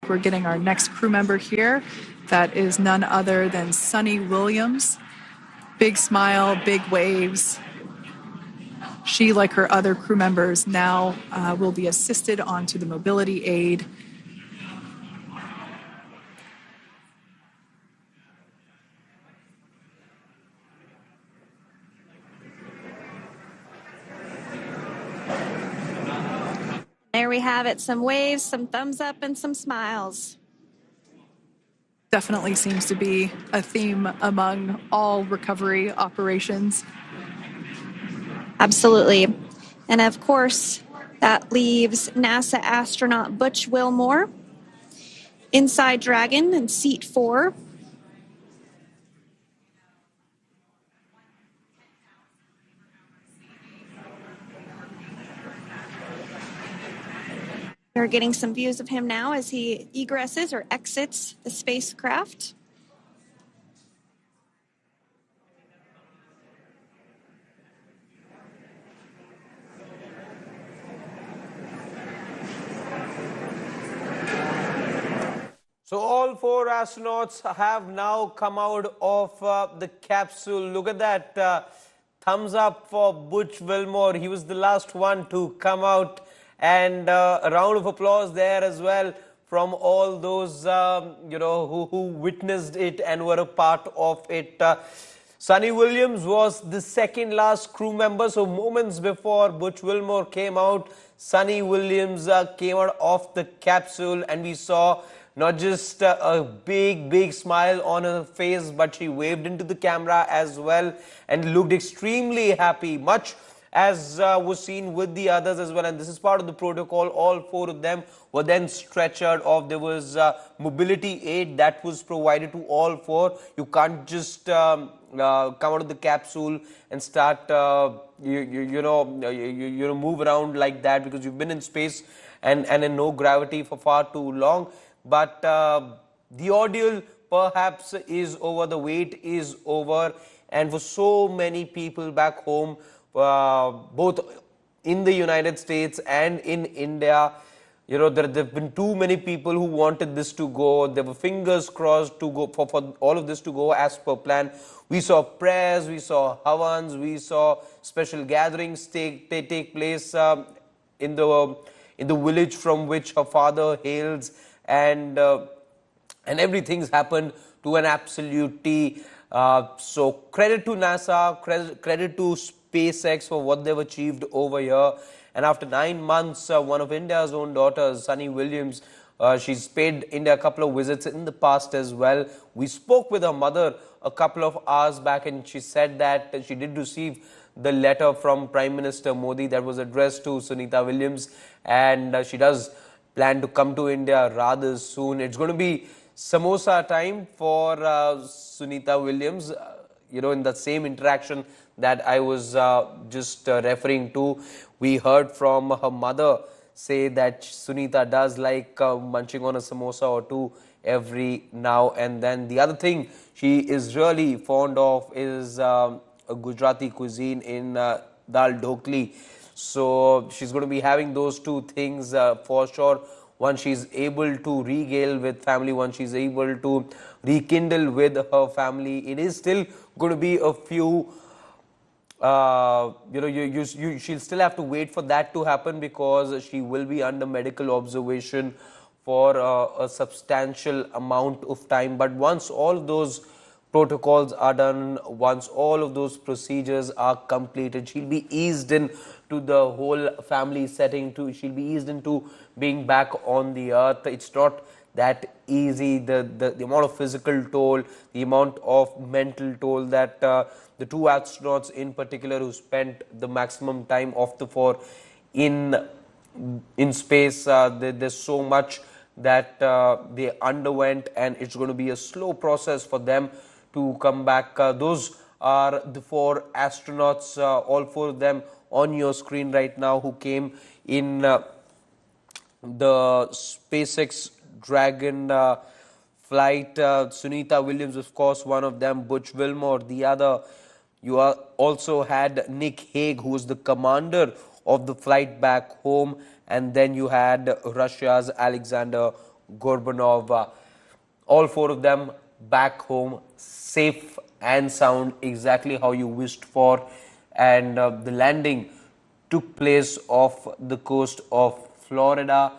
like we're getting our next crew member here. That is none other than Sunny Williams. Big smile, big waves. She, like her other crew members, now will be assisted onto the mobility aid. There we have it, some waves, some thumbs up, and some smiles. Definitely seems to be a theme among all recovery operations. Absolutely. And of course, that leaves NASA astronaut Butch Wilmore inside Dragon in seat 4. We're getting some views of him now as he egresses or exits the spacecraft. So all 4 astronauts have now come out of the capsule. Look at that thumbs up for Butch Wilmore. He was the last one to come out, and a round of applause there as well from all those who witnessed it and were a part of it. Sunny Williams was the second last crew member. So moments before Butch Wilmore came out, Sunny Williams came out of the capsule, and we saw not just a big smile on her face, but she waved into the camera as well and looked extremely happy, much as was seen with the others as well. And this is part of the protocol. All 4 of them were then stretchered off. There was mobility aid that was provided to all 4. You can't just come out of the capsule and start move around like that, because you've been in space and in no gravity for far too long. But the ordeal perhaps is over, the wait is over, and for so many people back home, both in the United States and in India, there have been too many people who wanted this to go. There were fingers crossed to go for all of this to go as per plan. We saw prayers, we saw havans, we saw special gatherings take place in the village from which her father hails. And everything's happened to an absolute T. So credit to NASA, credit to SpaceX for what they've achieved over here. And after 9 months, one of India's own daughters, Sunny Williams, she's paid India a couple of visits in the past as well. We spoke with her mother a couple of hours back, and she said that she did receive the letter from Prime Minister Modi that was addressed to Sunita Williams, and she does plan to come to India rather soon. It's going to be samosa time for Sunita Williams, in the same interaction that I was just referring to. We heard from her mother say that Sunita does like munching on a samosa or two every now and then. The other thing she is really fond of is a Gujarati cuisine in dal dhokli. So she's going to be having those 2 things for sure. Once she's able to regale with family, once she's able to rekindle with her family, it is still going to be a few, she'll still have to wait for that to happen, because she will be under medical observation for a substantial amount of time. But once all of those protocols are done, once all of those procedures are completed, she'll be eased in to the whole family setting, she'll be eased into being back on the earth. It's not that easy. The amount of physical toll, the amount of mental toll that the 2 astronauts in particular who spent the maximum time of the 4 in space, there's so much that they underwent, and it's going to be a slow process for them to come back. Those are the 4 astronauts, all 4 of them on your screen right now, who came in the SpaceX Dragon flight. Sunita Williams, of course, one of them. Butch Wilmore, the other. You also had Nick Hague, who was the commander of the flight back home. And then you had Russia's Alexander Gorbanov. All four of them back home, safe and sound, exactly how you wished for. And the landing took place off the coast of Florida.